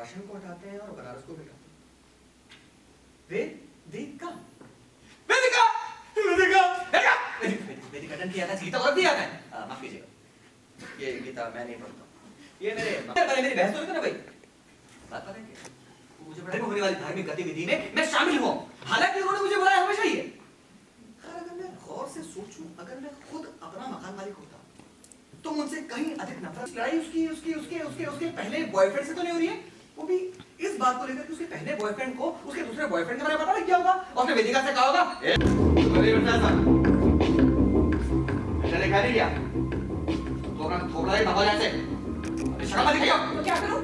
भाषण को हटाते हैं और बनारस को बिगाड़ते हैं। वेदिका वेदिका वेदिका वेदिका वेदिका डन किया था, गीता और भी आता है। माफ कीजिएगा, ये गीता मैं नहीं पढ़ता, ये मेरी बहस हो रही थी ना भाई। बात पता है क्या, मुझे बड़े होने वाली धार्मिक गतिविधि में मैं शामिल हुआ, हालांकि उन्होंने मुझे बुलाया हमेशा ही है। अगर मैं गौर से सोचूं, अगर मैं खुद अपना मकान मालिक होता तो मुझसे कहीं अधिक नफरत। लड़ाई उसकी उसकी उसके उसके उसके पहले बॉयफ्रेंड से तो नहीं हो रही है, वो भी इस बात को लेकर कि उसके पहले बॉयफ्रेंड को उसके दूसरे बॉयफ्रेंड के बारे में पता लग गया होगा और उसने वेदिका से कहा होगा देखा नहीं क्या थोड़ा ही दबा जाए शर्मा दिखाइयो। तो क्या करूं?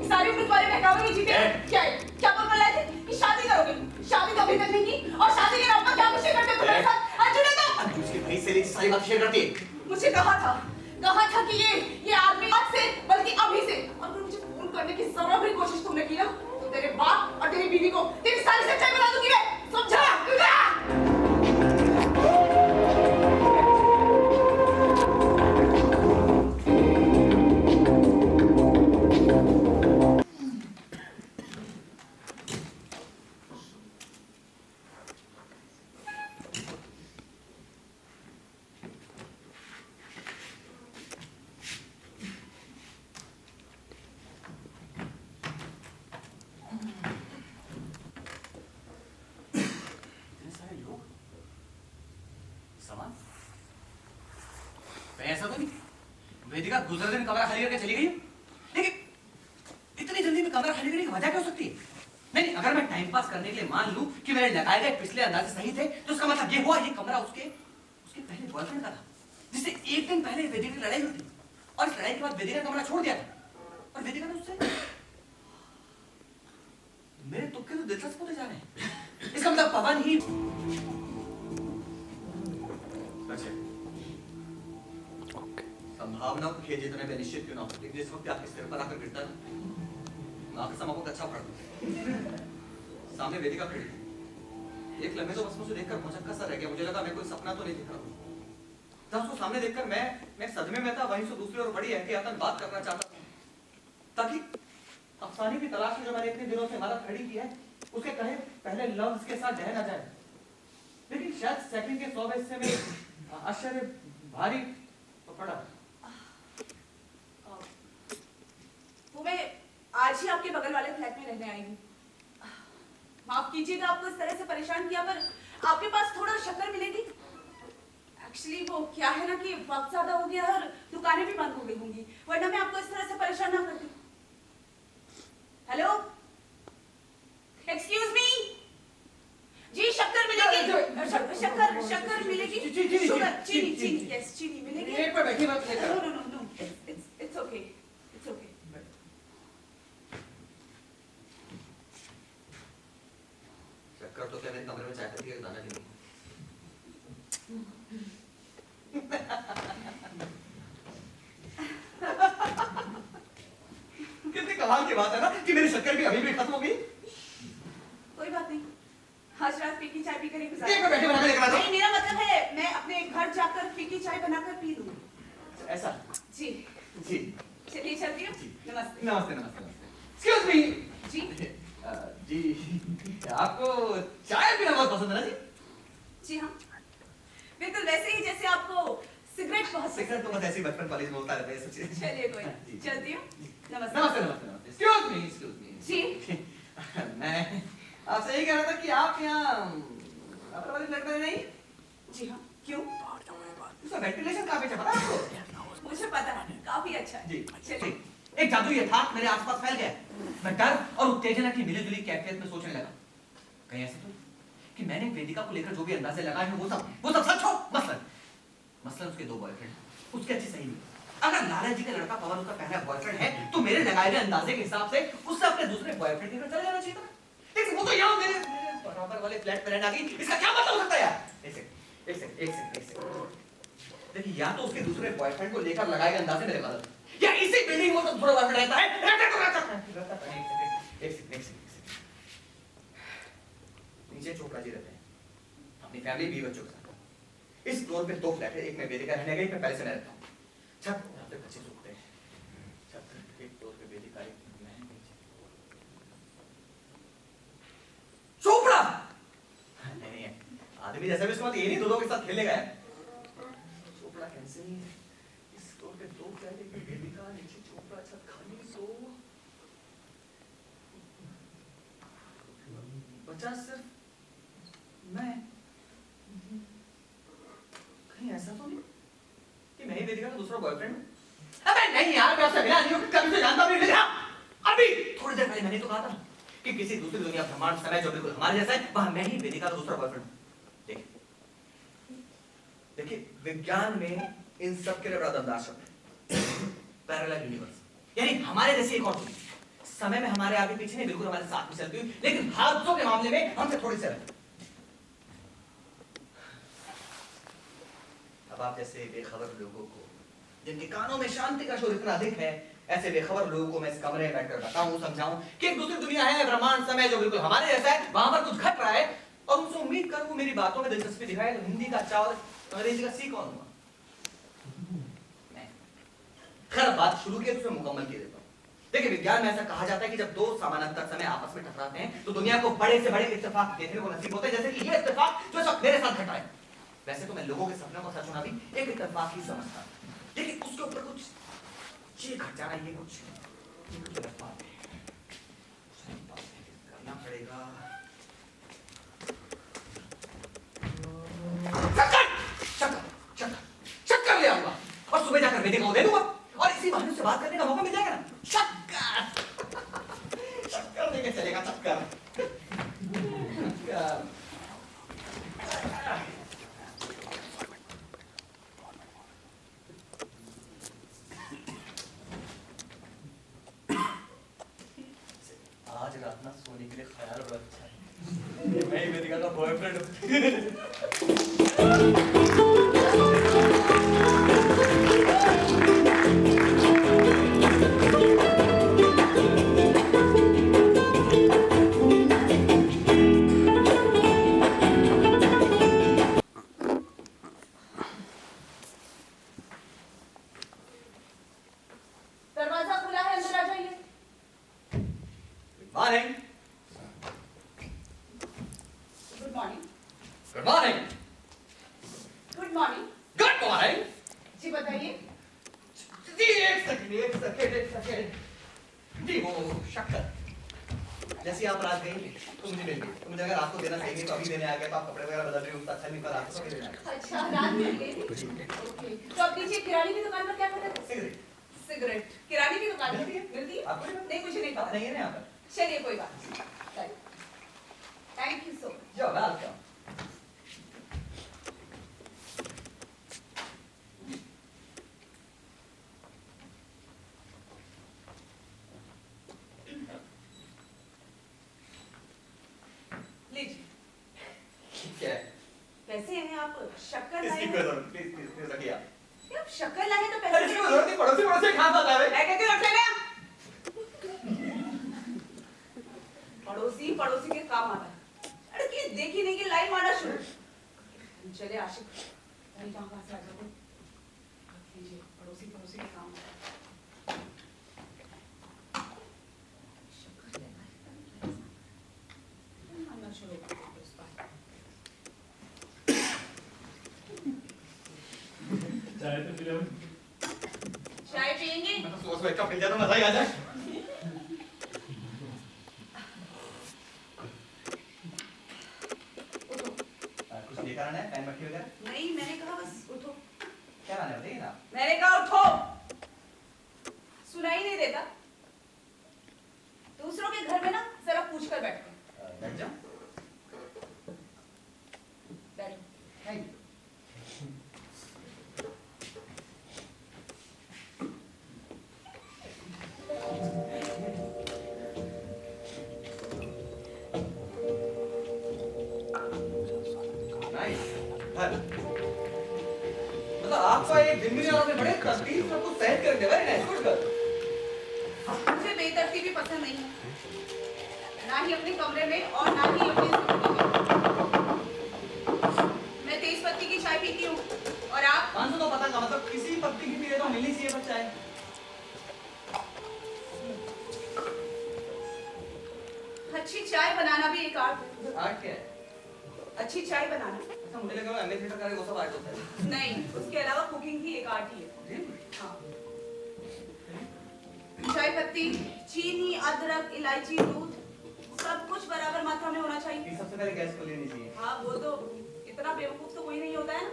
सारी उम्र तुम्हारे बहकावे जीते क्या है? क्या बोल रहे थे कि शादी करोगे? शादी तो अभी तक नहीं की और शादी के नाम पर क्या कुछ करते हो तुम्हारे साथ? अंजू ने तो अंजू उसके भाई से सारी बात शेयर करती है। मुझे कहा था कि ये आदमी आज से बल्कि अभी से अगर मुझे फोन करने की जरा भी कोशिश तुमने की ना तो तेरे बाप और तेरी बीवी को तेरी सारी सच्चाई बता दूंगी मैं, समझा? ऐसा तो नहीं वेदिका गुजरे दिन कमरा खाली करके चली गई, लेकिन इतनी जल्दी में कमरा खाली करने की वजह क्या हो सकती है? नहीं, अगर मैं टाइम पास करने के लिए मान लूं कि मेरे लगाए गए पिछले अंदाजे सही थे तो उसका मतलब ये हुआ ये कमरा उसके पहले बॉयफ्रेंड का था, जिससे एक दिन पहले वेदिका की लड़ाई हुई थी और इस लड़ाई के बाद वेदिका ने कमरा छोड़ दिया था और वेदिका ने उससे मेरे तुक्के तो दिलचस्प होते जा रहे हैं। इसका मतलब पवन ही संभावनाओं को खेल जितने में निश्चित क्यों ना हो, लेकिन जिस वक्त आप इस पर आकर गिरता ना, मैं आपके समय को अच्छा पढ़ता। सामने वेदिका खड़ी थी, एक लम्हे तो बस मुझे देखकर भौचक्का सा रह गया, मुझे लगा मैं कोई सपना तो नहीं दिख रहा। जब उसको सामने देखकर मैं सदमे में था, वहीं से दूसरी और बड़ी एहतियातन बात करना चाहता था ताकि अफसाने की तलाश में जो मैंने इतने दिनों से इमारत खड़ी की है उसके कहे पहले लफ्ज के साथ ढह ना जाए, लेकिन शायद सेकंड के 100 हिस्से में आश्चर्य भारी तो पड़ा। वो मैं आज ही आपके बगल वाले फ्लैट में रहने आई हूँ। माफ कीजिएगा आपको इस तरह से परेशान किया, पर आपके पास थोड़ा शक्कर मिलेगी? एक्चुअली वो क्या है ना कि वक्त ज्यादा हो गया है और दुकानें भी बंद हो गई होंगी, वरना मैं आपको इस तरह से परेशान ना करती। हेलो, एक्सक्यूज मी जी, शक्कर मिलेगी? शक्कर मिलेगी? शुगर, चीनी, यस चीनी मिलेगी? एक पर बैठिए, बात लेकर। No, it's okay. शक्कर तो क्या मेरे कमरे में चाय पत्ती का दाना नहीं। कितनी कमाल की बात है ना कि मेरी शक्कर भी अभी भी खत्म हो गई। कोई बात नहीं, आज रात फीकी चाय पीकर ही गुजारा। एक बैठे बनाकर लेकर आ जाओ। नहीं, मेरा मतलब है मैं अपने घर जाकर फीकी चाय बनाकर पी लूं। ऐसा? जी चलिए चलती हूँ। नमस्ते। एक्सक्यूज मी जी जी, आपको चाय पीना बहुत पसंद है ना जी? जी हाँ, बिल्कुल वैसे ही जैसे आपको सिगरेट बहुत। सिगरेट तो बस ऐसे ही बचपन कॉलेज में होता रहता है सब चीजें। चलिए कोई, चलती हूँ। नमस्ते। एक्सक्यूज मी जी मैं आपसे यही कह रहा था कि आप यहाँ अपने वाले फ्लैट में नहीं? जी हाँ, क्यों? उसका वेंटिलेशन काफी अच्छा, पता है आपको? मुझे पता है, काफी अच्छा है। जी चलिए। एक जादू ये था मेरे आसपास फैल गया, मैं डर और उत्तेजना की मिलीजुली कैफियत में सोचने लगा, कहीं ऐसा तो कि मैंने वेदिका को लेकर जो भी अंदाजे लगाए हैं वो सब सच हो। मसलन उसके 2 बॉयफ्रेंड, उसके अच्छी सही नहीं। अगर लाला जी का लड़का पवन उसका पहला बॉयफ्रेंड है तो मेरे लगाए गए अंदाजे के हिसाब से उससे अपने दूसरे बॉयफ्रेंड के घर चले जाना चाहिए था, लेकिन वो तो यहाँ मेरे बराबर वाले फ्लैट में रहने आ गई। इसका क्या मतलब हो सकता है यार? एक सेकंड देखिए, या तो उसके दूसरे बॉयफ्रेंड को लेकर लगाए गए अंदाजे मेरे गलत, या इसी बिल्डिंग में तो दूसरा बॉयफ्रेंड रहता है। एक सेकंड नीचे चोपड़ा जी रहते हैं अपनी फैमिली 20 बच्चों के साथ। इस फ्लोर पे 2 फ्लैट है, एक में वेदिका रहने गई, मैं पहले से रहता हूँ। छत यहाँ पे बच्चे सोते हैं, छत एक फ्लोर पे वेदिका, एक मैं नीचे। भी जैसा भी उसके बाद ये नहीं दो के साथ खेलने गया चोपड़ा कैंसिल इस फ्लोर पे 2 फ्लैट एक वेदिका नीचे चोपड़ा छत खाली तो बचा सिर्फ मैं कहीं ऐसा तो नहीं कि मैं ही वेदिका का दूसरा बॉयफ्रेंड हूँ अबे नहीं यार मैं आपसे मिला नहीं हूँ कभी से जानता भी नहीं था अभी थोड़ी देर पहले मैंने तो कहा था कि किसी दूसरी दुनिया ब्रह्मांड समय जो बिल्कुल हमारे जैसा है वहां मैं ही वेदिका का दूसरा बॉयफ्रेंड हूँ देखिए विज्ञान में इन सब के लिए बड़ा दमदार शब्द है पैरेलल यूनिवर्स यानी हमारे जैसी एक और दुनिया समय में हमारे आगे पीछे नहीं बिल्कुल हमारे साथ में चलती हुई लेकिन हादसों के मामले में हमसे थोड़ी सी अलग अब आप जैसे बेखबर लोगों को जिनके कानों में शांति का शोर इतना अधिक है ऐसे बेखबर लोगों को मैं इस कमरे में बैठकर बताऊं समझाऊं कि एक दूसरी दुनिया है ब्रह्मांड समय जो बिल्कुल हमारे जैसा है वहां पर कुछ घट रहा है और उनसे उम्मीद करूं वो मेरी बातों में दिलचस्पी दिखाए तो हिंदी का अच्छा और अंग्रेजी का सी कौन हुआ मैं खैर बात शुरू की तो मुकम्मल किए देता हूं देखिए विज्ञान में ऐसा कहा जाता है कि जब दो समानांतर समय आपस में टकराते हैं तो दुनिया को बड़े से बड़े इत्तेफाक देखने को नसीब होते हैं जैसे कि ये इत्तेफाक जो सब मेरे साथ घटा है वैसे तो मैं लोगों के सपनों को सच होना भी एक इत्तेफाक ही समझता लेकिन उसके ऊपर कुछ ये घट जाना ये कुछ गलत बात है करना पड़ेगा चक्कर ले आऊंगा और सुबह जाकर वेदिका को दे दूंगा और इसी बहाने से बात करने का मौका मिल जाएगा ना चक्कर लेके चलेगा चक्कर आज रात ना सोने के लिए ख्याल बड़ा अच्छा है मैं ही वेदिका का बॉयफ्रेंड हूँ दरवाजा खुला है अंदर आ जाइए morning good morning good morning good morning good morning जी बताइए जी एक सेकंड जी वो शक्कर जैसे आप रात गई तो मुझे मिल गई तो मुझे अगर आपको देना चाहिए तो अभी देने आ गया तो आप कपड़े वगैरह बदल रही हो तो अच्छा नहीं पर आपको कभी देना है अच्छा रात मिल गई थी ओके तो आप नीचे किराने की दुकान पर क्या कर रहे थे सिगरेट सिगरेट किराने की दुकान मिलती है? मिलती है आपको नहीं मिलती? नहीं मुझे नहीं पता पता नहीं है ना यहाँ पर चलिए कोई बात नहीं थैंक यू सो मच जो वेलकम लीजिए क्या है कैसे हैं आप शक्कर इसकी लाए कोई जरूरत प्लीज प्लीज प्लीज रखिए आप हैं? आप शक्कर लाए हैं तो अरे पैसे इसकी कोई जरूरत नहीं पड़ोसी पड़ोसी खाना खाता है मैं कहती हूँ रख लेना पड़ोसी पड़ोसी के काम आता है अरे कि देखी नहीं कि लाइन मारना शुरू चले आशिक नहीं जाऊँ कहाँ से आ जाओ रख लीजिए पड़ोसी पड़ोसी के काम आता है शक्कर लेना है मारना शुरू कर देते उस बात चाय तो पिलाओ चाय पियेंगे मैं तो सुबह सुबह एक कप मिल जाए तो मजा ही आ जाए उठो कुछ लेकर आना है पैन मट्टी वगैरह नहीं मैंने कहा बस उठो क्या लाना है बताइए ना मैंने कहा उठो सुनाई नहीं देता दूसरों के घर में ना जरा पूछ कर बैठो बैठ जाओ बैठो थैंक यू मतलब आपका एक दिन भी नहीं आपने बड़े तरतीब से कुछ सहन कर दिया वेरी नाइस गुड गर्ल मुझे बेतरतीबी पसंद नहीं है ना ही अपने कमरे में और ना ही अपने स्कूटी में मैं तेज पत्ती की चाय पीती हूँ और आप 500 तो पता का मतलब किसी पत्ती की पीए तो मिलनी चाहिए बच्चा है अच्छी चाय बनाना भी एक आर्ट है आर्ट क्या है अच्छी चाय बनाना अच्छा मुझे लगा एमए थिएटर का वो सब आर्ट होता है। नहीं, उसके अलावा कुकिंग भी एक आर्ट ही है। हाँ। चाय पत्ती, चीनी, अदरक, इलायची, दूध सब कुछ बराबर मात्रा में होना चाहिए। ये सबसे पहले गैस को लेनी चाहिए। हाँ वो तो इतना बेवकूफ तो कोई नहीं होता है ना।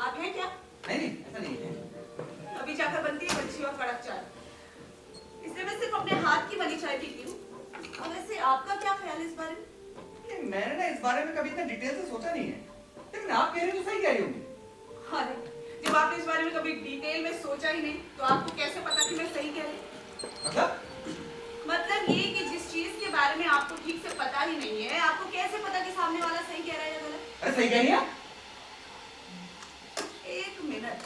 आप हैं क्या? नहीं ऐसा नहीं है। अभी जाकर बनती है अच्छी और कड़क चाय। इसलिए मैं सिर्फ अपने हाथ की बनी चाय पीती हूँ। और वैसे आपका क्या ख्याल है इस बारे में? मैंने ना इस बारे में कभी इतना डिटेल से सोचा नहीं है, लेकिन आप कह रही हो तो सही कह रही होंगी। अरे जब आपने इस बारे में कभी डिटेल में सोचा ही नहीं तो आपको कैसे पता कि मैं सही कह रही? मतलब ये कि जिस चीज के बारे में आपको ठीक से पता ही नहीं है, आपको कैसे पता कि सामने वाला सही कह रहा है या गलत? अरे सही कह रही है। एक मिनट,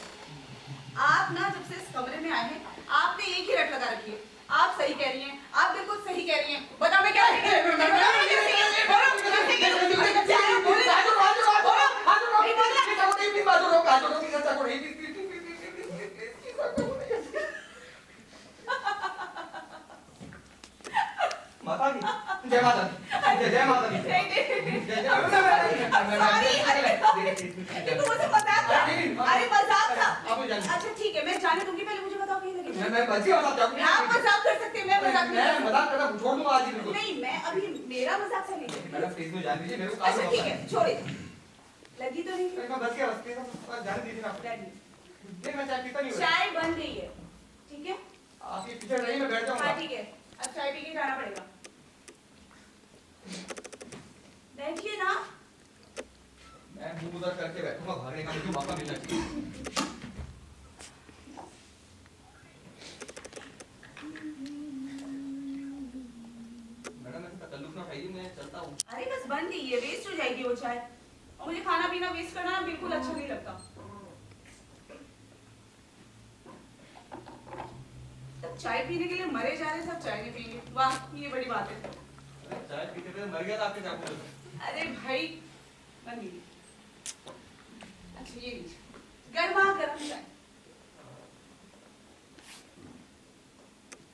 आप ना जब से इस कमरे में आए हैं आपने एक ही रट लगा रखी है। आप सही कह रही हैं, आप बिल्कुल सही कह रही हैं। बताओ मैं क्या सही कह रही हूं? माता दी, जय माता दी, जय माता दी। तो मुझे मजाक था। अरे मजाक था। अच्छा ठीक है, मैं जाने दूंगी, पहले मुझे बताओ कहीं लगी। मैं बच्ची मजाक कर रहा हूं। आप मजाक कर सकते हैं, मैं मजाक नहीं। मैं मजाक करना छोड़ दूंगा आज ही बिल्कुल। नहीं, मैं अभी मेरा मजाक से लीजिए। मैडम प्लीज मुझे जाने दीजिए, मेरे को अच्छा ठीक है, छोड़िए। लगी तो नहीं? मैं बस गया, जाने दीजिए ना। नहीं मैं चाय पीता नहीं हूं। चाय बन गई है, ठीक है? आप ये पीछे रहिए, मैं बैठ जाऊंगा। हाँ ठीक है, अब चाय पी के जाना पड़ेगा। बैठिए ना। मैं मुंह उधर करके बैठूंगा, भागने का मुझे मौका मिलना चाहिए। मैडम ऐसे तकल्लुफ ना उठाइए, मैं चलता हूँ। अरे बस बन गई है, वेस्ट हो जाएगी वो चाय। और मुझे खाना पीना वेस्ट करना बिल्कुल अच्छा नहीं लगता। तब चाय पीने के लिए मरे जा रहे, सब चाय नहीं पिएंगे। वाह, ये बड़ी बात है। चाय पीते पीते मर गया था आपके चाकू में। अरे भाई बन गई। अच्छा ये लीजिए, गर्मा गर्म चाय।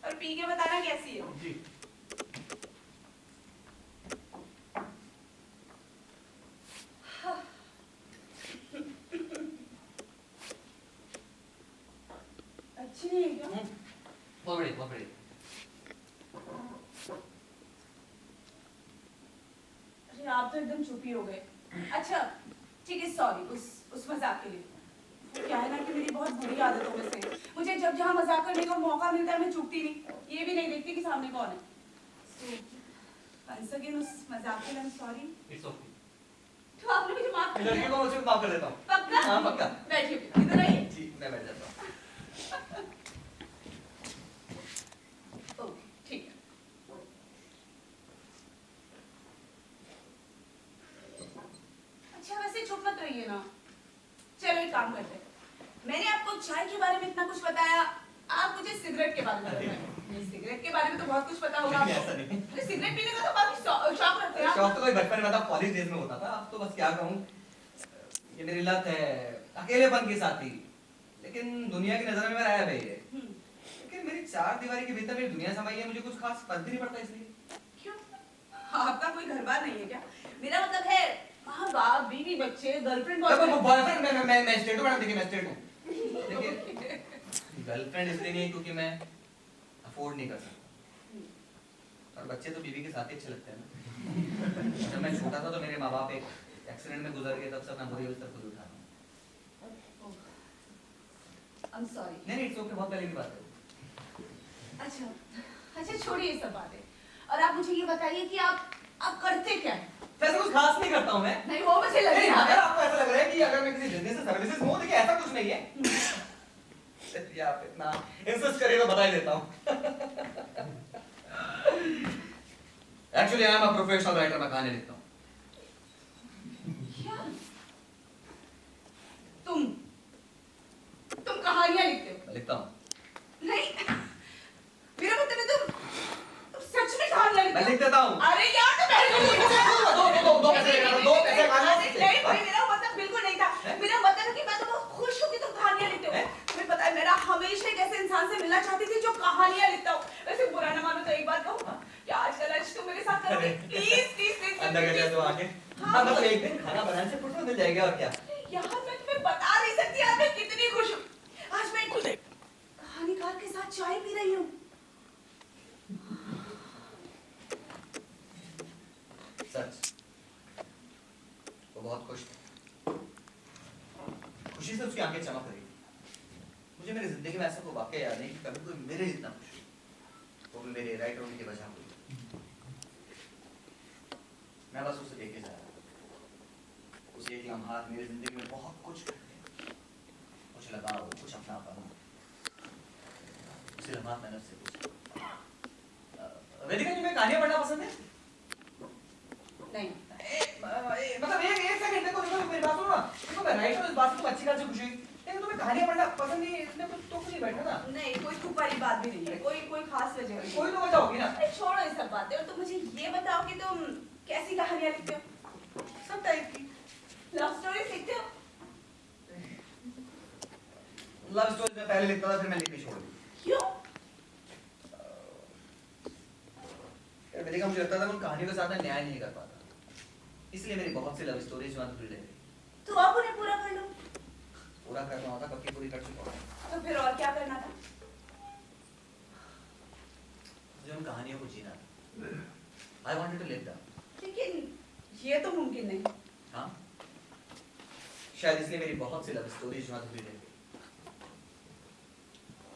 और पी के बताना कैसी है। जी। अच्छी नहीं है क्या? बहुत बढ़िया, बहुत बढ़िया। अरे आप तो एकदम चुप ही हो गए। अच्छा ठीक है, सॉरी उस मजाक के लिए। क्या है ना कि मेरी बहुत बुरी आदतों में से है। मुझे जब जहाँ मजाक करने का मौका मिलता है मैं चुपती नहीं, ये भी नहीं देखती कि सामने कौन है। So, once again उस मजाक के लिए I'm sorry। It's okay। तो आपने मुझे माफ कर लड़की दिया? को मुझे माफ कर देता हूँ। पक्का? हाँ पक्का। बैठिए, इधर आइए। जी मैं बैठ जाता हूँ। ओके ठीक है। अच्छा वैसे चुप मत रहिए ना। चलो एक काम करते हैं, मैंने आपको चाय के बारे में इतना कुछ बताया, आप मुझे सिगरेट के बारे में बताएं। सिगरेट के बारे में तो बहुत कुछ पता होगा आपको। ऐसा नहीं। सिगरेट पीने का तो काफी शौक रखते हैं आप। शौक तो कोई बचपन में था, कॉलेज डेज में होता था। अब तो बस क्या कहूँ, ये मेरी लत है अकेलेपन की साथी। लेकिन दुनिया की नजर में मैं रहा भाई है। लेकिन मेरी चार दीवारी के भीतर मेरी दुनिया समाई है, मुझे कुछ खास फर्क भी नहीं पड़ता इसलिए। क्यों? आपका कोई घर बार नहीं है क्या? मेरा मतलब है माँ बाप, बीवी, बच्चे, गर्लफ्रेंड, बॉयफ्रेंड। मैं स्ट्रेट हूँ मैडम, देखिए मैं स्ट्रेट हूँ। देखिए गर्लफ्रेंड इसलिए नहीं है क्योंकि मैं अफोर्ड नहीं कर सकता, और बच्चे तो बीवी के साथ ही अच्छे लगते हैं ना। जब मैं छोटा था तो मेरे माँ बाप एक एक्सीडेंट में गुजर गए, तब से अपना बुरी बिस्तर खुद उठा रहा हूँ। I'm sorry। नहीं इट्स ओके, बहुत पहले की बात है। अच्छा छोड़िए ये सब बातें, और आप मुझे ये बताइए कि आप करते क्या हैं? वैसे कुछ खास नहीं करता हूँ मैं। नहीं वो मुझे लग नहीं, रहा अगर है। आपको ऐसा लग रहा है कि अगर मैं किसी बिजनेस से सर्विसेज हूँ, देखिए ऐसा कुछ नहीं है। या आप इतना इंसिस्ट करिए तो बता ही देता हूँ। Actually I am a professional writer, मैं कहानी लिखता हूँ। क्या? तुम कहानियां लिखते हो? मैं लिखता हूँ। नहीं, मेरा मतलब है तुम सच में कहानियां लिखते मैं हो? लिख देता हूँ। अरे यार तो दो पैसे खाना। नहीं भाई, मेरा मतलब बिल्कुल नहीं था। मेरा मतलब है कि मैं तो बहुत खुश हूँ कि तुम कहानियां लिखते हो। तुम्हें पता है, मेरा हमेशा एक ऐसे इंसान से मिलना चाहती थी जो कहानियां लिखता हो। वैसे बुरा ना मानो तो एक बात कहूँ, कि आज का लंच तुम मेरे साथ करोगे? Please please please. अंदर कर दिया तो आके। हाँ मतलब एक दिन खाना बनाने से फुर्सत मिल जाएगी और क्या। यार मैं तुम्हें बता नहीं सकती आज मैं कितनी खुश हूँ। आज मैं कहानीकार के साथ चाय पी रही हूँ। सच वो बहुत खुश था। खुशी से उसकी आंखें चमक रही थी। मुझे मेरी जिंदगी में ऐसा कोई वाकया याद नहीं कि कभी कोई मेरे जितना खुश हो। वो भी मेरे राइट होने की वजह हुई। मैं बस उसे देखे जा रहा था। उसे एक लम्हा मेरी जिंदगी में बहुत कुछ कर दिया। कुछ लगाव, कुछ अपनापन। उसे लम्हा मैंने उससे पूछा, वेदिका तुम्हें कहानियां पढ़ना पसंद है? नहीं मतलब एक सेकंड देखो मेरी बात सुनो ना। देखो मैं राइट हूँ, इस बात से तुम अच्छी खासी खुशी हुई, लेकिन तुम्हें कहानियां पढ़ना पसंद नहीं है इसलिए तो नहीं बैठा ना। नहीं कोई खूब वाली बात भी नहीं है। कोई खास वजह नहीं। कोई तो वजह होगी ना। अरे छोड़ो ये सब बातें और तुम मुझे ये बताओ कि तुम कैसी कहानियां लिखते हो? सब टाइप की लव स्टोरीज लिखते हो? लव स्टोरी में पहले लिखता था, फिर मैं लिखनी छोड़ दी। क्यों? वेदिका मुझे लगता था मैं उन कहानियों के साथ मैं न्याय नहीं कर पाता, इसलिए मेरी बहुत सी लव स्टोरीज वहां अधूरी रह गई। तो आप उन्हें पूरा कर लो। पूरा करना होता कब की पूरी कर चुका हूं। तो फिर और क्या करना था? मुझे उन कहानियों को जीना था। I wanted to live them. लेकिन ये तो मुमकिन नहीं। हाँ शायद इसलिए मेरी बहुत सी लव स्टोरीज वहां अधूरी रह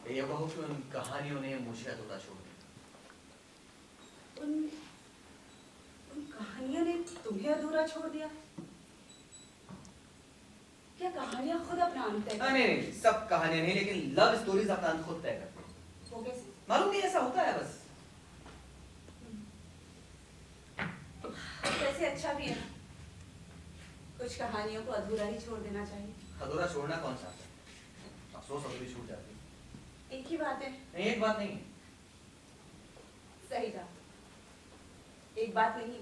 गई। ये कहो कि उन कहानियों ने मुझे अधूरा छोड़ दिया। उन कहानियों ने तुम्हें अधूरा छोड़ दिया? क्या कहानियां खुद अपना अंत तय करती हैं? नहीं सब कहानियां नहीं, लेकिन लव स्टोरीज अपना अंत खुद तय करती हैं। वो कैसे? मालूम नहीं ऐसा होता है बस। वैसे अच्छा भी है। कुछ कहानियों को अधूरा ही छोड़ देना चाहिए। अधूरा छोड़ना कौन सा है? अफसोस अधूरी छूट जाती है। एक ही बात है। नहीं एक बात नहीं। सही कहा, एक बात नहीं।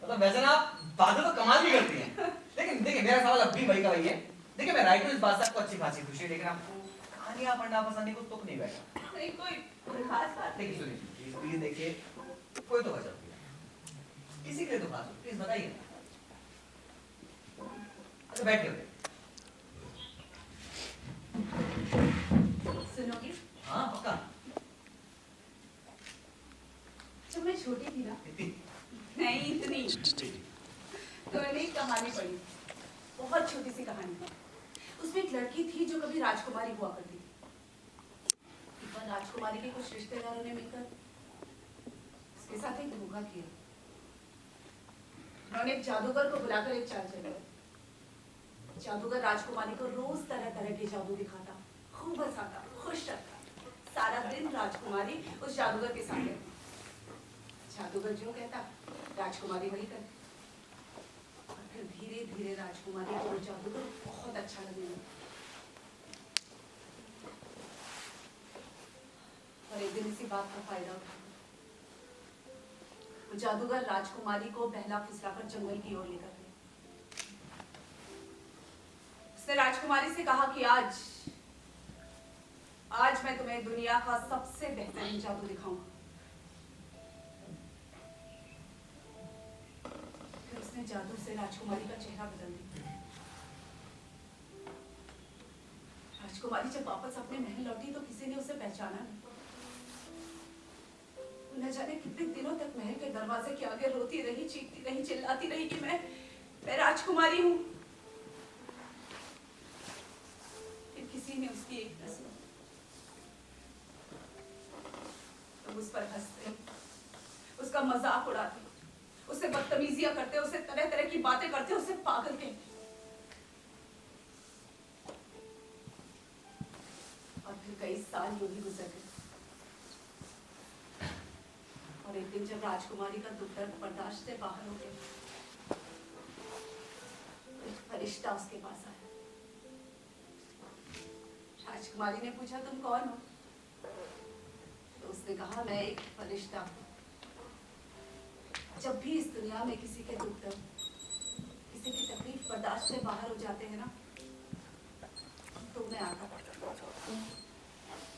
मतलब वैसे ना आप बातें तो कमाल भी करती हैं, लेकिन देखिए मेरा सवाल अब भी वही का वही है। देखिए मैं राइट हूँ, इस बात से आपको अच्छी खासी खुशी है, लेकिन आपको कहानियां पढ़ना पसंद नहीं, कुछ तुक नहीं बैठा। नहीं कोई खास बात देखिए सुनिए प्लीज देखिए, कोई तो वजह होती है, किसी के लिए तो खास हो, प्लीज बताइए। अच्छा बैठ के सुनोगी? हाँ पक्का। जब मैं छोटी थी ना, इतनी नहीं इतनी, तो मैंने एक कहानी पढ़ी, बहुत छोटी सी कहानी। उसमें एक लड़की थी जो कभी राजकुमारी हुआ करती थी। एक बार राजकुमारी के कुछ रिश्तेदारों ने मिलकर उसके साथ एक धोखा किया। उन्होंने एक जादूगर को बुलाकर एक चाल चली। जादूगर राजकुमारी को रोज तरह तरह के जादू दिखाता, खूब हंसाता, खुश रखता। सारा दिन राजकुमारी उस जादूगर के साथ रहती। जादूगर जो कहता राजकुमारी वही करती। और फिर धीरे धीरे राजकुमारी को जादूगर बहुत अच्छा लगने लगा। और एक दिन इसी बात का फायदा उठाया जादूगर राजकुमारी को बहला फुसलाकर जंगल की ओर लेकर गया। उसने राजकुमारी से कहा कि आज मैं तुम्हें दुनिया का सबसे बेहतरीन जादू दिखाऊंगा। फिर उसने जादू से राजकुमारी का चेहरा बदल दिया। राजकुमारी जब वापस अपने महल लौटी तो किसी ने उसे पहचाना नहीं। न जाने कितने दिनों तक महल के दरवाजे के आगे रोती रही, चीखती रही, चिल्लाती रही कि मैं राजकुमारी हूँ। फिर किसी ने उसकी एक न सुनी। तो उस पर हंसते, उसका मजाक उड़ाते, उसे बदतमीजियां करते, उसे तरह तरह की बातें करते, उसे पागल कहते। और फिर कई साल यूं ही गुजर गए। और एक दिन जब राजकुमारी का दुख दर्द बर्दाश्त से बाहर हो गया, एक फरिश्ता उसके पास आया। राजकुमारी ने पूछा तुम कौन हो? तो उसने कहा मैं एक फरिश्ता हूँ। जब भी इस दुनिया में किसी के दुख दर्द, किसी की तकलीफ बर्दाश्त से बाहर हो जाते हैं ना, तो मैं आता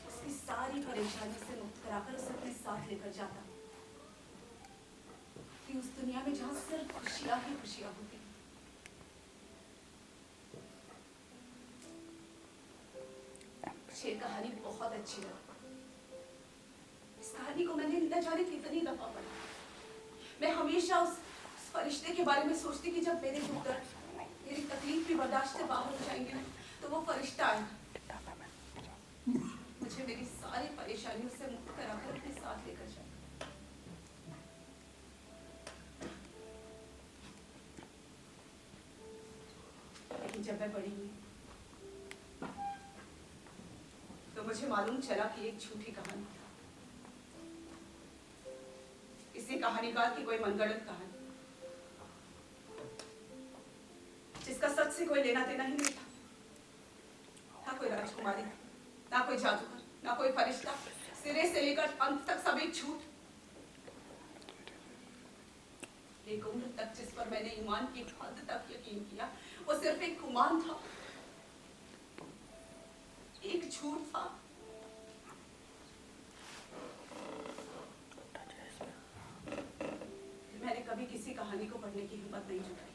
उसकी सारी परेशानी से मुक्त कराकर उसे अपने साथ लेकर जाता। आपकी उस दुनिया में जहाँ सिर्फ खुशियाँ ही खुशियाँ होती हैं। ये कहानी बहुत अच्छी है। इस कहानी को मैंने न जाने कितनी दफा पढ़ा। मैं हमेशा उस फरिश्ते के बारे में सोचती कि जब मेरे दुख दर्द, मेरी तकलीफ भी बर्दाश्त से बाहर हो जाएंगे तो वो फरिश्ता आएगा, मुझे मेरी सारी परेशानियों से मुक्त कराकर अपने साथ लेकर जाएगा। लेकिन जब मैं बड़ी हुई तो मुझे मालूम चला कि एक झूठी कहानी था। किसी कहानीकार की कोई मनगढ़ंत कहानी, जिसका सच से कोई लेना देना ही नहीं था। ना कोई राजकुमारी, ना कोई जादूगर, ना कोई फरिश्ता, सिरे से लेकर अंत तक सब एक झूठ। एक उम्र तक जिस पर मैंने ईमान की हद तक यकीन किया, वो सिर्फ एक गुमान था, एक झूठ था। मैंने कभी किसी कहानी को पढ़ने की हिम्मत नहीं जुटाई।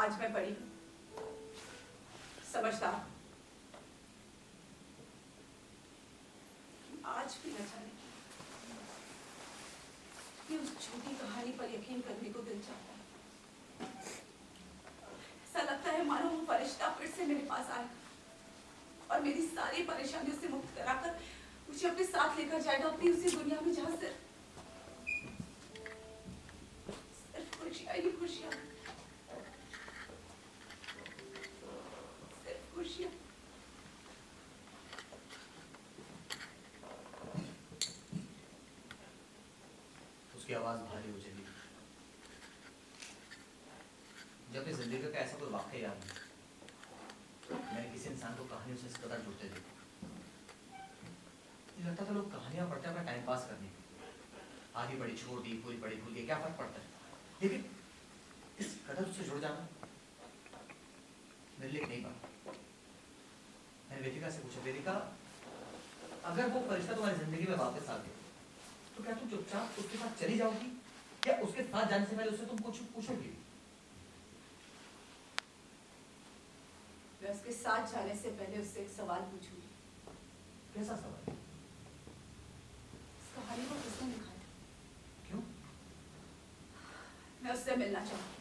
आज मैं बड़ी हूं, समझदार। आज भी न जाने कि उस झूठी कहानी पर यकीन करने को दिल चाहता है। ऐसा लगता है मानो वो फरिश्ता फिर से मेरे पास आए और मेरी सारी परेशानियों से मुक्त कराकर मुझे अपने साथ लेकर जाएगा, अपनी उसी दुनिया में जहाँ सिर्फ खुशियाँ ही खुशियाँ, सिर्फ खुशियाँ। उसकी आवाज भारी हो चली। जब अपनी जिंदगी का ऐसा कोई वाकया याद है, मैंने किसी इंसान को कहानियों से इस कदर जुड़ते देखा। लगता था लोग कहानियां पढ़ते हैं अपना टाइम पास करने के, आधी पढ़ी छोड़ दी, पूरी पढ़ी भूल गई, क्या फर्क पड़ता है। लेकिन इस कदर उससे जुड़ जाना मेरे लिए एक नई बात। मैंने वेदिका से पूछा, वेदिका अगर वो फरिश्ता तुम्हारी जिंदगी में वापस आ गया तो क्या तुम चुपचाप उसके साथ चली जाओगी या उसके साथ जाने से पहले उससे तुम कुछ पूछोगी? मैं उसके साथ जाने से पहले उससे एक सवाल पूछूंगी। कैसा सवाल? इस कहानी को किसने लिखा है? क्यों? मैं उससे मिलना चाहूंगी।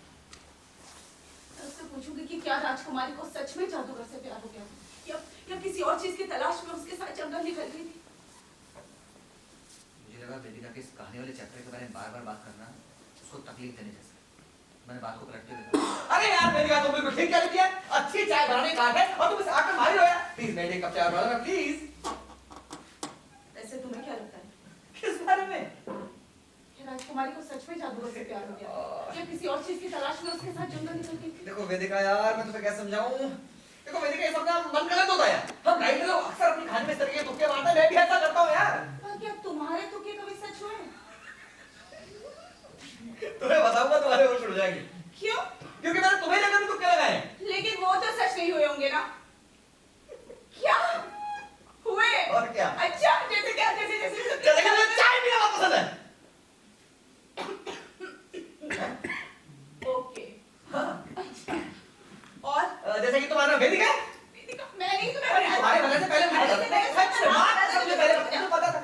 मैं उससे पूछूंगी कि क्या राजकुमारी को सच में जादूगर से प्यार हो गया या किसी और चीज की तलाश में उसके साथ जंगल निकल गई थी। मुझे लगा वेदिका के इस कहानी वाले चैप्टर के बारे में बार-बार बात करना उसको तकलीफ देने जैसा। मैंने बात को पलटते हुए कहा, अरे यार वेदिका तुम बिल्कुल ठीक कह रही है, अच्छी चाय बनाने का है और तुम इसे आकर मारी हो यार। प्लीज मेरे लिए कप चाय बनाना प्लीज। वैसे तुम्हें क्या लगता है? किस बारे में? कि राजकुमारी को सच में जादूगर से प्यार हो गया या किसी और चीज की तलाश में उसके साथ जंगल निकल गई थी? देखो वेदिका यार मैं तुम्हें क्या समझाऊं। देखो वेदिका ये सब ना मन गलत होता है यार। हम राइटर लोग अक्सर अपनी कहानी में इस तरह के तुक्के मारते हैं, मैं भी ऐसा करता हूं यार। पर क्या तुम्हारे तुक्के कभी सच हुए? तुम्हें बताऊंगा तुम्हारे होश उड़ जाएंगे। क्यों? क्योंकि मैंने तुम्हें जगह में तुक्के लगाए हैं। लेकिन वो तो सच नहीं हुए होंगे ना? क्या हुए? और क्या? अच्छा जैसे क्या? जैसे जैसे कि मुझे चाय पीना बहुत पसंद है। ओके हाँ। अच्छा और जैसे कि तुम्हारा वेदिका है। वेदिका मैं नहीं तुम्हें तुम्हारे वजह से पहले मुझे पता था।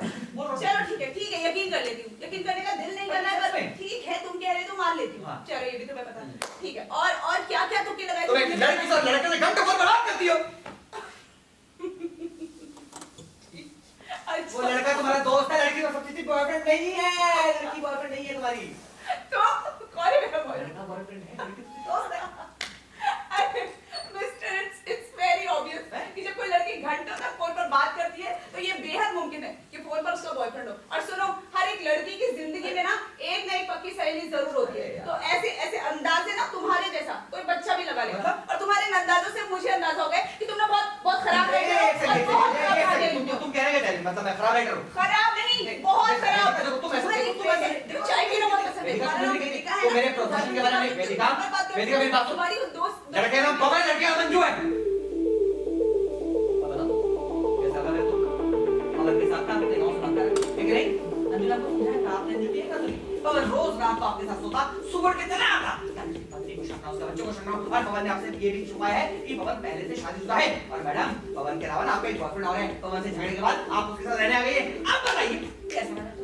चलो ठीक है यकीन कर लेती हूँ। यकीन करने का दिल नहीं करना है पर ठीक है तुम कह रहे तो मान लेती हूँ। हाँ। चलो ये भी तुम्हें पता है। ठीक है और क्या क्या तुक्के लगाए? तुम एक लड़की और लड़के से घंटों भर बात करती हो। वो लड़का तुम्हारा दोस्त है, लड़की का सब्सिट्यूट बॉयफ्रेंड नहीं है। लड़की बॉयफ्रेंड नहीं है तुम्हारी। तो कौन है मेरा बॉयफ्रेंड? लड़का बॉयफ्रेंड है, लड़की तुम्हारी दोस्त है। मिस्टर इट्स वेरी ऑब्वियस कि जब कोई लड़की घंटों तक फोन पर बात करती है तो ये बेहद मुमकिन है कि फोन पर उसका बॉयफ्रेंड हो। और सुनो हर एक लड़की की जिंदगी में ना एक ना एक पक्की सहेली जरूर होती है। तो ऐसे अंदाज से ना तुम्हारे जैसा कोई बच्चा भी लगा लेगा। और तुम्हारे इन अंदाजों से मुझे अंदाजा हो गया कि तुम ना बहुत खराब राइटर हो और बहुत खराब कहानी लिखते हो। तुम कहने का मतलब मैं खराब राइटर हूं? खराब नहीं बहुत खराब। तुम ऐसे चाय पीना बहुत पसंद है। तो मेरे प्रोफेशन के बारे में वेदिका मेरी बात सुन। तुम्हारी दोस्त लड़के नाम पवन, लड़के नाम मंजू है। अब बताओ कैसा लगा मेरे को? पवन के साथ काम अपने गांव से बात कर, ठीक है नहीं? पवन रोज रात को आपके साथ सोता, सुबह के चला आता। उसकी पत्नी को शंका, उसके बच्चों को शंका, और पवन ने आपसे ये भी छुपाया है कि पवन पहले से शादीशुदा है। और मैडम, पवन के अलावा आपका एक बॉयफ्रेंड और है। पवन से झगड़े के बाद आप उसके साथ रहने आ गई है। आप बताइए कैसा मैडम?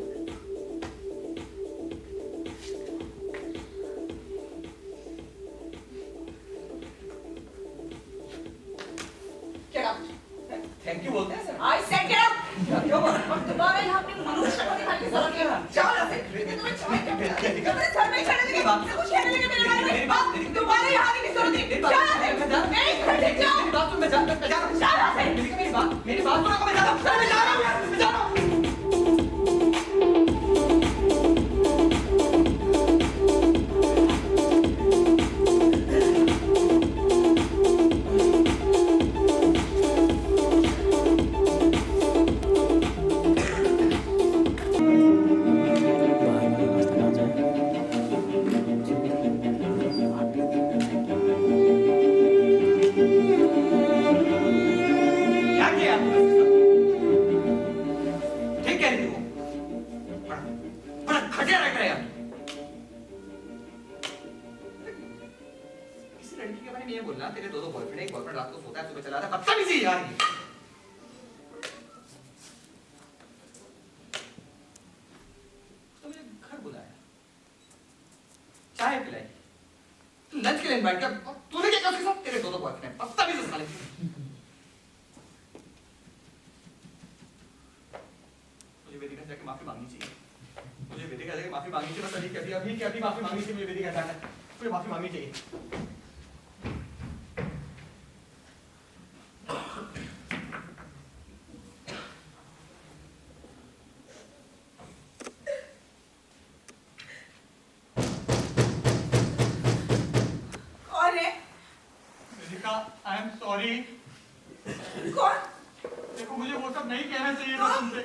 थैंक यू बोलते हैं sir. I said get out! क्यों बोल? दोबारा यहाँ अपनी मनुष्य शक्ल दिखाने की जरूरत नहीं है। जाओ यहाँ से। मैं तुम्हें छोड़ के तुम्हें सर में चढ़ने लगे, कुछ कहने लगे मेरे बारे में। बात दोबारा यहाँ आने की जरूरत नहीं। जाओ यहाँ से। एक घंटे जाओ। मेरी बात सुन, मैं जा रहा हूँ। जाओ यहाँ से। मेरी बात सुनो, मैं जा रहा हूँ। मैं जा रहा हूँ यार, मैं जा रहा हूँ। क्या किया आपने उसके साथ? ठीक कह रही हो। बड़ा घटिया लग रहा है आप। किसी लड़की के बारे में ये बोलना, तेरे दो बॉयफ्रेंड, एक बॉयफ्रेंड रात को सोता है, सुबह चला आता है, बदतमीजी यार ये। तो मुझे घर बुलाया, चाय पिलाई, लंच के लिए इनवाइट किया, तूने क्या किया उसके साथ? तेरे दो बॉयफ्रेंड, बदतमीज साले। मुझे वेदिका से जाके माफी मांगनी चाहिए। मुझे वेदिका से जाके माफी मांगनी चाहिए। बस अभी माफी मांगनी चाहिए। मुझे वेदिका से जाकर मुझे माफी मांगनी चाहिए। कौन है? वेदिका, आई एम सॉरी। कौन? देखो, मुझे वो सब नहीं कहना चाहिए था तुमसे।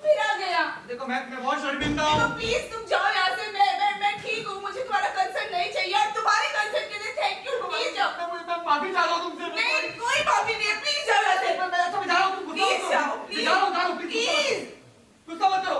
फिर आ गया। देखो, मैं बहुत शर्मिंदा देखो हूँ। प्लीज तुम जाओ यहाँ से। मैं ठीक हूँ। मुझे तुम्हारा कंसर्न नहीं चाहिए और तुम्हारे कंसर्न के लिए थैंक यू। प्लीज जाओ। मैं माफी चाह रहा हूँ तुमसे। नहीं, कोई माफी नहीं है। प्लीज जाओ यहाँ से। मैं अच्छा, मैं जा रहा हूँ, तुम गुस्सा मत प्लीज करो। जाओ, मैं प्लीज। जा रहा हूँ, प्लीज। गुस्सा मत करो।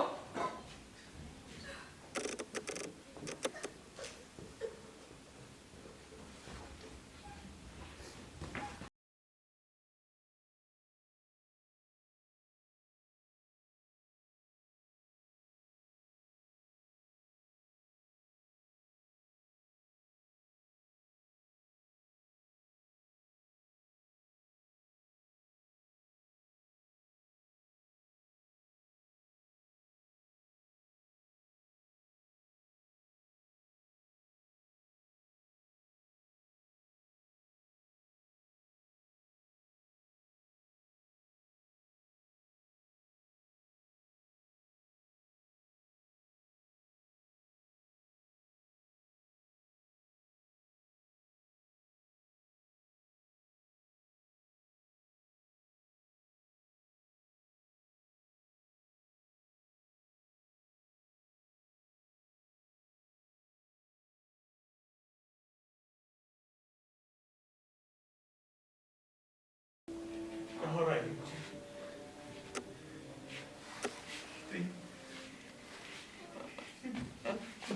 क्या हो रहा है मुझे?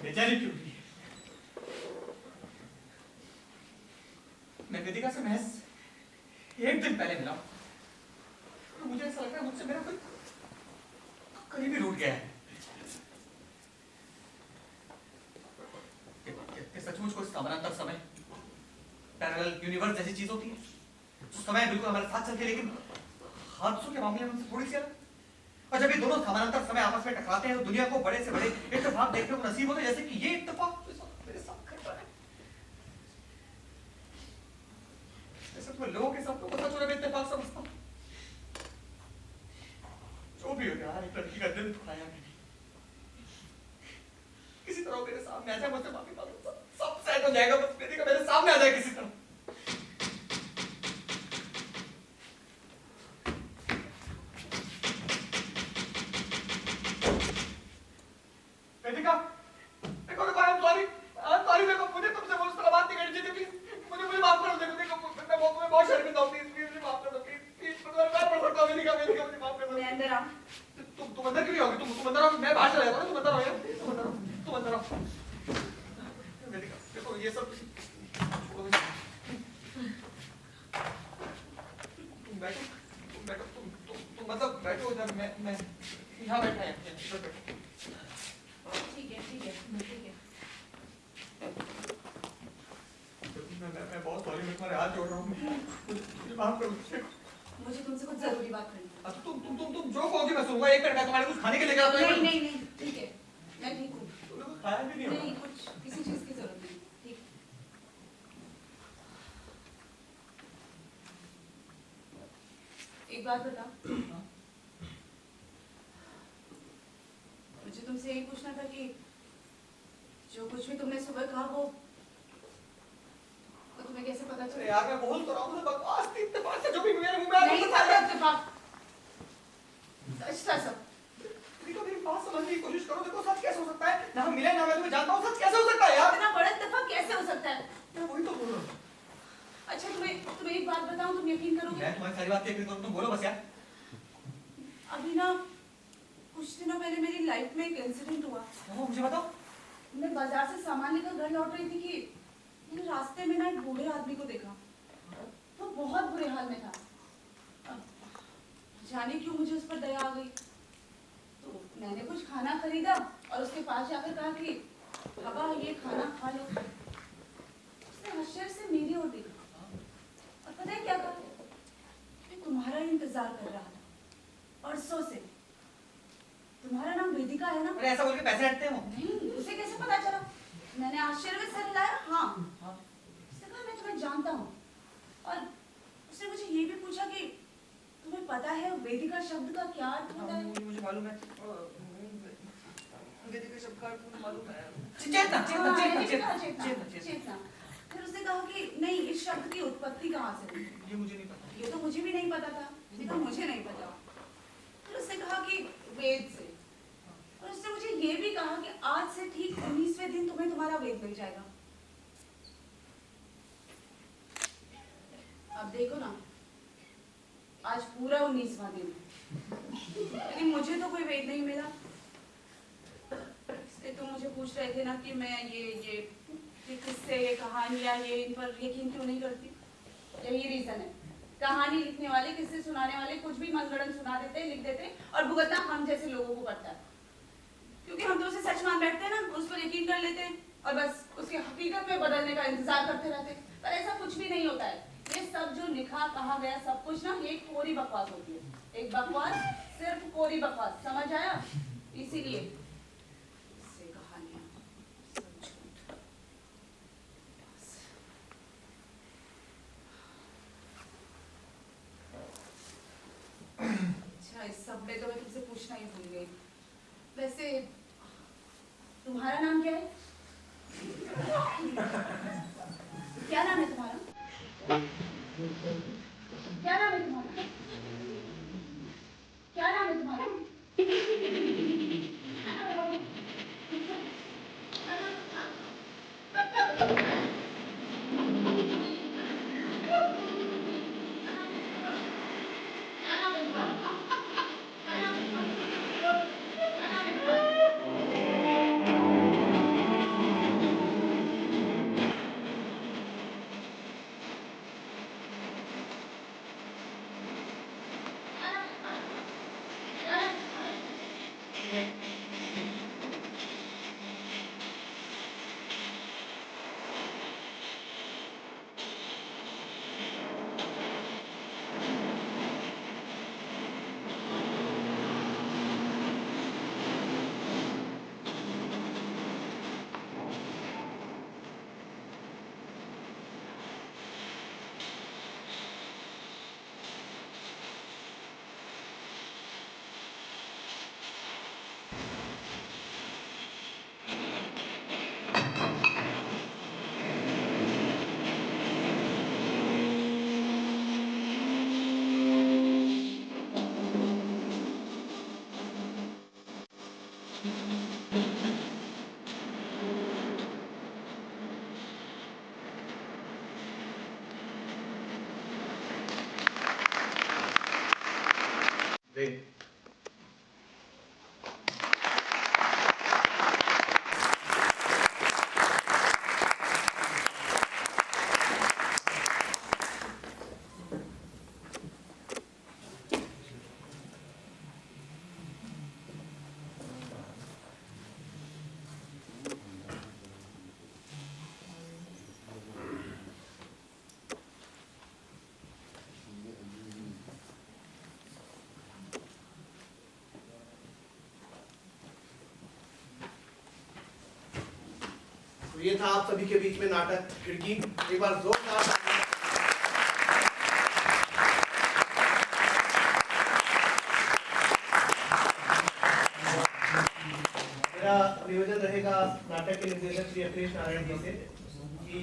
बेचारी क्यों हुई? मैं वेदिका से महज एक दिन पहले मिला, तो मुझे ऐसा लग रहा है मुझसे मेरा कोई करीबी रूठ गया है। ये सचमुच कोई समानांतर समय, पैरेलल यूनिवर्स जैसी चीज होती है? समय बिल्कुल हमारे साथ चलती है, लेकिन हादसों के मामले में हमसे थोड़ी सी अलग। और जब ये दोनों समानांतर समय आपस में टकराते हैं तो दुनिया को बड़े से बड़े इत्तेफाक देखने को नसीब होते हैं, जैसे कि ये इत्तेफाक मेरे साथ घट रहा है। जैसे तो मैं लोगों के सपनों को सच में इत्तेफाक समझता हूँ। जो भी हो गया, एक लड़की का दिल दुखाया मैंने। किसी तरह मेरे सामने आ जाए, मुझसे माफी मांगो, सब सेट हो जाएगा। बस वेदिका मेरे सामने आ जाए किसी तरह। वेदिका, देखो आई एम सॉरी, देखो मुझे तुमसे वो उस तरह बात नहीं करनी चाहिए। प्लीज मुझे माफ कर दो। देखो मैं बहुत शर्मिंदा हूँ। प्लीज मुझे माफ कर दो। प्लीज मैं पैर पड़ सकता हूँ। वेदिका मुझे माफ कर दो। मैं अंदर आऊं? तुम अंदर क्यों नहीं आओगी? तुम अंदर आओ, मैं बाहर चला जाता हूँ। तुम अंदर आओ यार, तुम अंदर आओ। वेदिका देखो ये सब छोड़ो। तुम बैठो तुम मतलब बैठो इधर, मैं यहाँ बैठा है इधर बैठो। ठीक है ठीक है ठीक है। मैं बहुत सॉरी, मैं तुम्हारे हाथ जोड़ रहा हूँ, मुझे माफ कर दो। मुझे तुमसे कुछ जरूरी बात करनी है। अच्छा तुम जो कहोगे मैं सुनूंगा। 1 मिनट मैं तुम्हारे कुछ खाने के लिए लेकर आता हूँ। नहीं नहीं नहीं ठीक है, मैं ठीक हूँ। तुमने कुछ खाया भी नहीं होगा। नहीं कुछ किसी चीज की जरूरत नहीं। ठीक। एक बात बताओ, मुझे तुमसे यही पूछना था कि जो कुछ भी तुमने सुबह कहा वो तुम्हें कैसे पता अरे चला? यार मैं बोल तो रहा हूँ, बकवास थी, इत्तेफाक से जो भी मेरे मुंह में आ नहीं था इत्तेफाक, सच था सब। देखो मेरी बात समझने की कोशिश करो। देखो सच कैसे हो सकता है, ना हम मिले ना मैं तुम्हें जानता हूँ, सच कैसे हो सकता है यार? इतना बड़ा इत्तेफाक कैसे हो सकता है? मैं वही तो बोल रहा हूँ। अच्छा तुम्हें एक बात बताऊं, तुम यकीन करोगे? मैं तुम्हारी सारी बात यकीन करूँ, तुम बोलो बस यार। अभी ना कुछ दिनों पहले मेरी लाइफ में एक इंसिडेंट हुआ। मुझे बताओ। मैं बाजार से सामान लेकर घर लौट रही थी कि मैंने रास्ते में ना एक बूढ़े आदमी को देखा। वो बहुत बुरे हाल में था। जाने क्यों मुझे उस पर दया आ गई, तो मैंने कुछ खाना खरीदा और उसके पास जाकर कहा कि बाबा ये खाना खा लो। उसने आश्चर्य से मेरी ओर देखा और पता है क्या कहा? मैं तुम्हारा इंतजार कर रहा था परसों से। तुम्हारा नाम वेदिका है ना? अरे ऐसा बोल के पैसे हटते हो? नहीं, उसे कैसे पता चला? मैंने आश्चर्य में सर हिलाया। हाँ उसने कहा मैं तुम्हें जानता हूँ। और उसने मुझे ये भी पूछा कि तुम्हें पता है वेदिका शब्द का क्या अर्थ होता है? मुझे मालूम है। वेदिका शब्द का अर्थ मुझे मालूम है। चेतना। फिर उसने कहा कि नहीं, इस शब्द की उत्पत्ति कहाँ से हुई? ये मुझे नहीं पता। ये तो मुझे भी नहीं पता था। उसने कहा मुझे नहीं पता। फिर उसने कहा कि वेद से। और उसने मुझे ये भी कहा कि आज से ठीक 19वें दिन तुम्हें तुम्हारा वेद मिल जाएगा। अब देखो ना, आज पूरा 19वां दिन है, लेकिन मुझे तो कोई वेद नहीं मिला। इसलिए तुम मुझे पूछ रहे थे ना कि मैं ये किस्से, ये कहानियां, ये इन पर यकीन क्यों नहीं करती। यही रीजन है। कहानी लिखने वाले, किस्से सुनाने वाले कुछ भी मनगढ़ंत सुना देते, लिख देते और भुगतना हम जैसे लोगों को पड़ता है, क्योंकि हम तो उसे सच मान बैठते हैं ना, उस पर यकीन कर लेते हैं और बस उसके हकीकत में बदलने का इंतजार करते रहते हैं। पर ऐसा कुछ भी नहीं होता है। ये सब जो लिखा कहा गया सब कुछ ना, ये कोरी बकवास होती है। एक बकवास, सिर्फ कोरी बकवास, समझ आया? इसीलिए इससे कहानियां सब झूठ। अच्छा, इस सब में तो मैं तुमसे पूछना ही भूल गई। वैसे तुम्हारा नाम क्या है? क्या नाम है तुम्हारा? क्या नाम है तुम्हारा? क्या नाम है तुम्हारा? ये था आप सभी के बीच में नाटक खिड़की। एक बार जोरदार मेरा निवेदन रहेगा नाटक के निर्देशक श्री अखिलेश नारायण जी से कि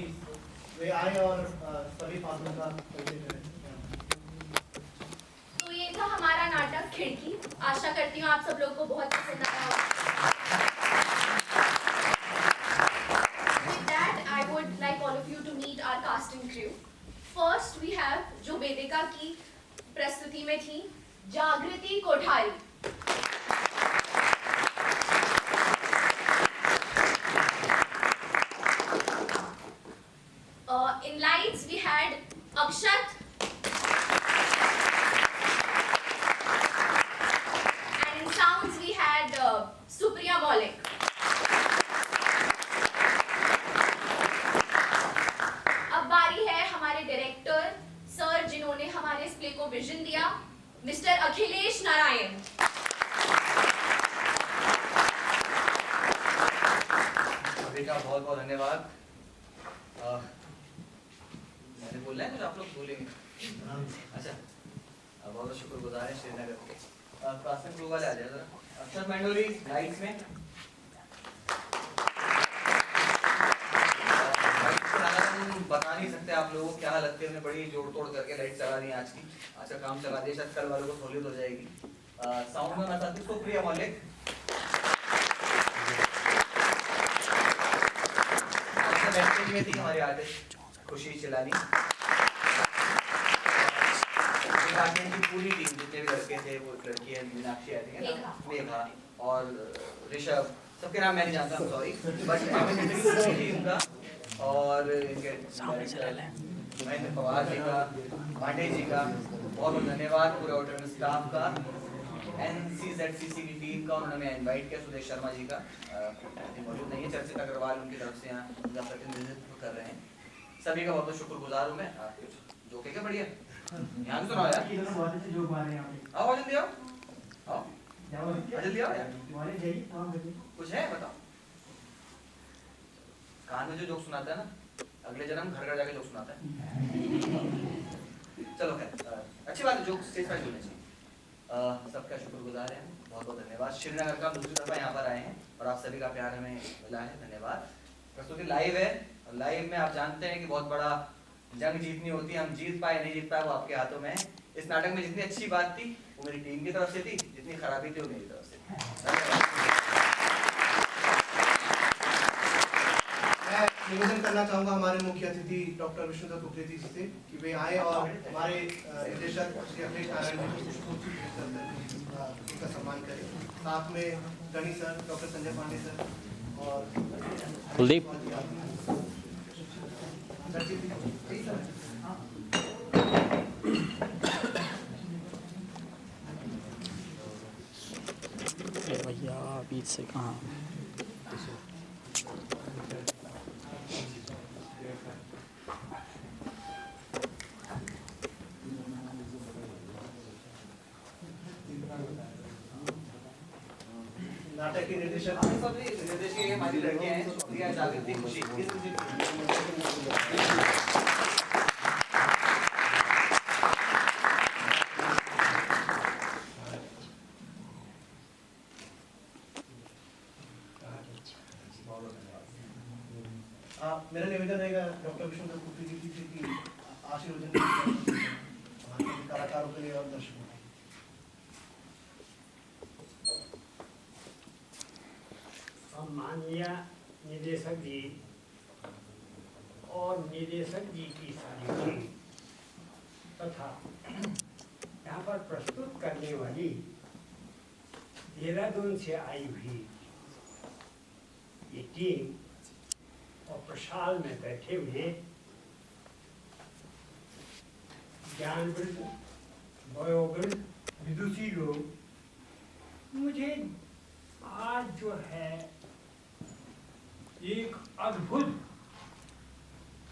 वे आए और सभी पात्रों का परिचय करें। तो ये था हमारा नाटक खिड़की। आशा करती हूँ आप सब लोग को बहुत पसंद आया होगा। With that, I would like all of you to meet our cast and crew. First we have जो वेदिका की प्रस्तुति में थी, जागृति Kothari. In lights we had Akshat. And in sounds we had Supriya Maulik. अब बारी है हमारे डायरेक्टर सर जिन्होंने हमारे इस प्ले को विजन दिया, मिस्टर अखिलेश नारायण। सभी का बहुत बहुत धन्यवाद। मैंने बोला है कुछ आप लोग बोलेंगे? अच्छा, बहुत बहुत शुक्रगुजार है श्रीनगर के। कास्टिंग क्रू वाले आ जाए जरा। अक्षर मंडोली लाइट्स में। हम बता नहीं सकते आप लोगों को क्या लगती है, हमने बड़ी जोड़ तोड़ करके लाइट चला दी आज की। अच्छा काम चला दिया, शायद कल वालों को सहूलियत हो जाएगी। साउंड में मैं साथी सुप्रिया मौलिक। बैकस्टेज में थी हमारी आर्टिस्ट खुशी चिलानी। की पूरी टीम जितने भी लड़के थे, वो लड़की है मीनाक्षी आती है ना, मेघा और ऋषभ, सबके नाम मैं नहीं जानता, सॉरी, बट टीम का और इनके महेंद्र पवार जी का, पांडे जी का बहुत बहुत धन्यवाद, पूरे होटल स्टाफ का, NCZCC की टीम का, उन्होंने हमें इनवाइट किया, सुदेश शर्मा जी का मौजूद नहीं है, चर्चित अग्रवाल उनकी तरफ से यहाँ उनका प्रतिनिधित्व कर रहे हैं। सभी का बहुत बहुत शुक्रगुजार हूँ मैं। कुछ जोके क्या बढ़िया यहाँ भी सुनाओ यार। आओ जल्दी आओ, आओ जल्दी आओ यार, कुछ है बताओ। कान में जो जोक सुनाता है ना, अगले जन्म घर घर जाके जोक सुनाता है। चलो खैर अच्छी बात है, जोक स्टेज पर होने चाहिए। सबका शुक्रगुजार है, बहुत बहुत धन्यवाद। श्रीनगर का दूसरी तरफ यहाँ पर आए हैं और आप सभी का प्यार हमें मिला है, धन्यवाद। प्रस्तुति लाइव है और लाइव में आप जानते हैं कि बहुत बड़ा जंग जीतनी होती है, हम जीत पाए नहीं जीत पाए वो आपके हाथों में है। इस नाटक में जितनी अच्छी बात थी वो मेरी टीम की तरफ से थी, जितनी खराबी थी वो मेरी तरफ से थी। मैं निवेदन करना चाहूँगा हमारे मुख्य अतिथि डॉक्टर विष्णुदत्त उप्रेती जी से कि वे आए और हमारे निर्देशक श्री अखिलेश नारायण जी को पुष्पगुच्छ भेंट कर उनका सम्मान करें। साथ में Gani sir, doctor Sanjay Pandey sir और कुलदीप भैया बीच से कहाँ नाटक के निर्देशक हमारी लड़कियां हैं, सुप्रिया, जागृति, खुशी। मेरा निवेदन रहेगा डॉक्टर विष्णुदत्त उप्रेती जी से कि आशीर्वचन कलाकारों के लिए और दर्शकों के लिए। माननीय निदेशक जी और निदेशक जी की सारी टीम तथा यहाँ पर प्रस्तुत करने वाली देहरादून से आई हुई ये टीम और प्रशाल में बैठे हुए ज्ञानवृद्ध, वयोवृद्ध, विदुषी लोग, मुझे आज जो है एक अद्भुत,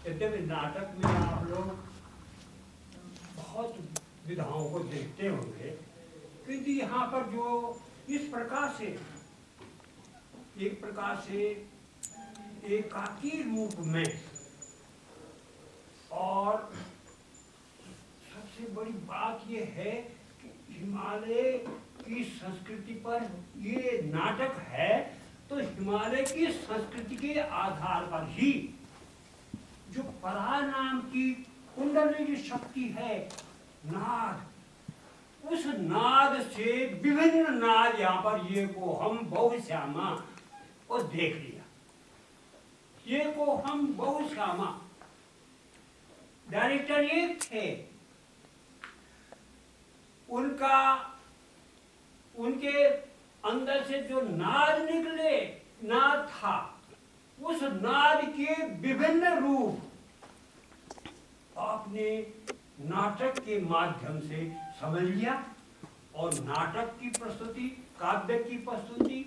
यद्यपि नाटक में आप लोग बहुत विधाओं को देखते होंगे, किंतु यहाँ पर जो इस प्रकार से एक प्रकार से एकाकी रूप में। और सबसे बड़ी बात ये है कि हिमालय की संस्कृति पर ये नाटक है, तो हिमालय की संस्कृति के आधार पर ही जो परा नाम की कुंडली की शक्ति है, नाद, उस नाद से विभिन्न नाद यहाँ पर ये को हम बहुश्यामा को देख लिया। ये को हम बहुश्यामा डायरेक्टर एक थे, उनके अंदर से जो नाद था, उस नाद के विभिन्न रूप आपने नाटक के माध्यम से समझ लिया। और नाटक की प्रस्तुति, काव्य की प्रस्तुति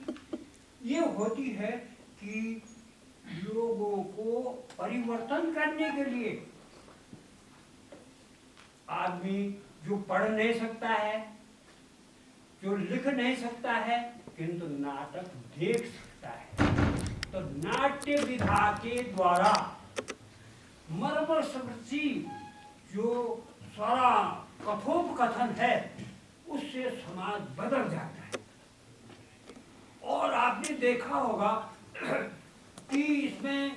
ये होती है कि लोगों को परिवर्तन करने के लिए, आदमी जो पढ़ नहीं सकता है, जो लिख नहीं सकता है, किंतु नाटक देख सकता है, तो नाट्य विधा के द्वारा मर्मस्पर्शी जो सारा कथोपकथन है, उससे समाज बदल जाता है। और आपने देखा होगा कि इसमें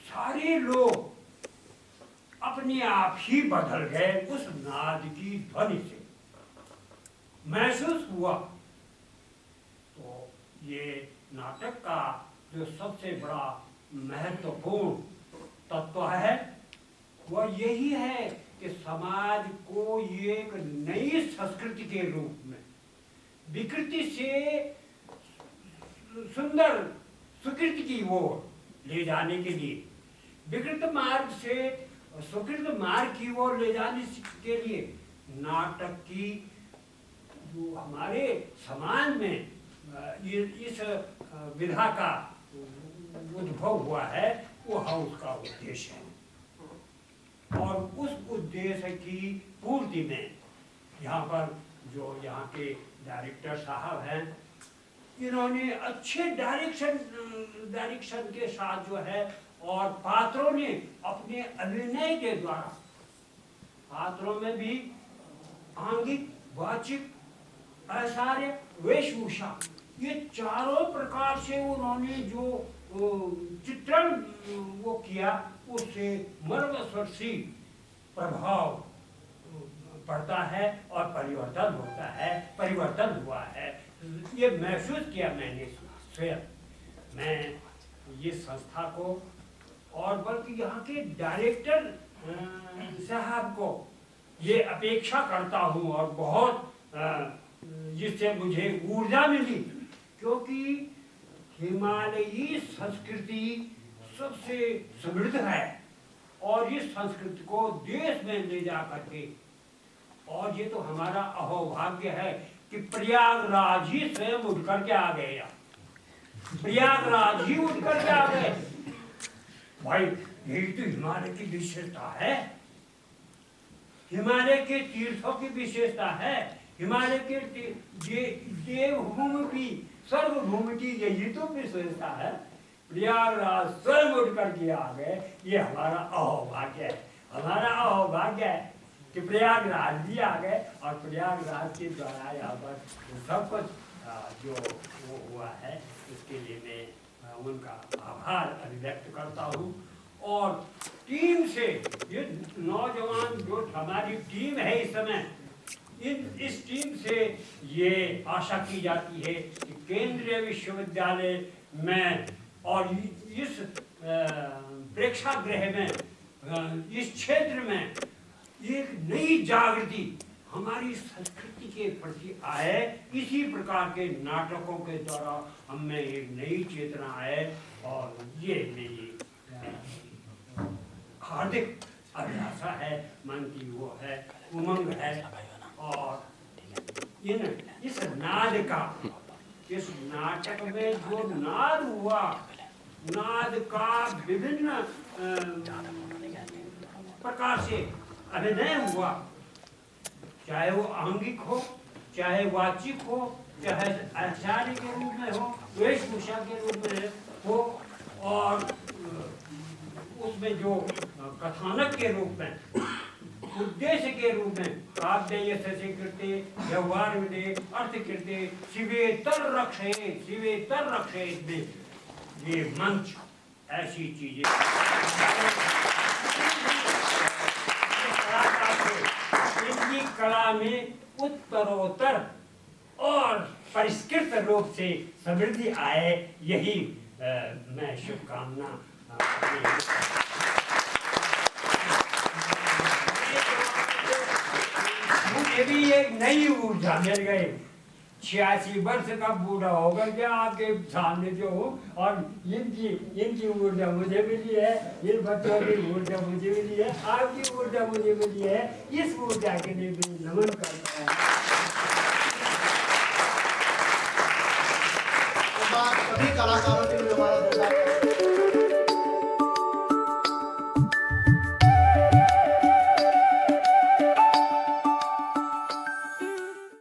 सारे लोग अपने आप ही बदल गए उस नाद की ध्वनि से, महसूस हुआ। तो ये नाटक का जो सबसे बड़ा महत्वपूर्ण तत्व है वह यही है कि समाज को एक नई संस्कृति के रूप में, विकृति से सुंदर सुकृति की ओर ले जाने के लिए, विकृत मार्ग से सुकृत मार्ग की ओर ले जाने के लिए नाटक की जो हमारे समाज में इस विधा का उद्भव हुआ है, वह उसका उद्देश्य है। और उस उद्देश्य की पूर्ति में यहाँ पर जो यहाँ के डायरेक्टर साहब हैं, इन्होंने अच्छे डायरेक्शन के साथ जो है, और पात्रों ने अपने अभिनय के द्वारा, पात्रों में भी आंगिक, वाचिक, आचार्य, वेशभूषा, ये चारों प्रकार से उन्होंने जो चित्रण वो किया, उससे मर्मस्पर्शी प्रभाव पड़ता है और परिवर्तन होता है, परिवर्तन हुआ है। ये महसूस किया मैंने स्वयं। मैं ये संस्था को और बल्कि यहाँ के डायरेक्टर साहब को ये अपेक्षा करता हूँ, और बहुत जिससे मुझे ऊर्जा मिली, क्योंकि हिमालयी संस्कृति सबसे समृद्ध है, और इस संस्कृति को देश में ले जा करके, और ये तो हमारा अहोभाग्य है कि प्रयागराज ही स्वयं उठ करके आ गए, प्रयागराज ही उठ करके आ गए। भाई यही तो हिमालय की विशेषता है, हिमालय के तीर्थों की विशेषता है, हिमालय के देवभूमि की, सर्वभूमि की यही तो विशेषता है। प्रयागराज स्वयं उठ करके आ गए, ये हमारा अहोभाग्य है, हमारा अहोभाग्य है कि प्रयागराज भी आ गए, और प्रयागराज के द्वारा यहाँ पर सब कुछ जो वो हुआ है, उसके लिए मैं उनका आभार अभिव्यक्त करता हूँ। और टीम से, ये नौजवान जो हमारी टीम है इस समय, इस टीम से ये आशा की जाती है कि केंद्रीय विश्वविद्यालय में और इस प्रेक्षागृह में, इस क्षेत्र में एक नई जागृति हमारी संस्कृति के प्रति आए। इसी प्रकार के नाटकों के द्वारा हमें एक नई चेतना आए, और ये मेरी हार्दिक अभिलाषा है, मन की वो है, उमंग है। और इस नाद का, इस नाटक में जो नाद हुआ, नाद का विभिन्न प्रकार से अभिनय हुआ, चाहे वो आंगिक हो, चाहे वाचिक हो, चाहे आचार्य के रूप में हो, वेशभूषा के रूप में हो, और उसमें जो कथानक के रूप में, उद्देश्य के रूप में काव्य यशसे कृते व्यवहार विदे अर्थ कृते शिवेतर रक्षेत में ये मंच ऐसी चीजें इनकी कला में उत्तरोत्तर और परिष्कृत रूप से समृद्धि आए, यही मैं शुभकामना मुझे भी एक नई ऊर्जा मिल गई। 86 वर्ष का बूढ़ा होकर के आपके सामने जो हूँ, और इनकी ऊर्जा मुझे मिली है, इन बच्चों की ऊर्जा मुझे मिली है, आपकी ऊर्जा मुझे मिली है। इस ऊर्जा के लिए भी नमन करता हूँ। सभी कलाकारों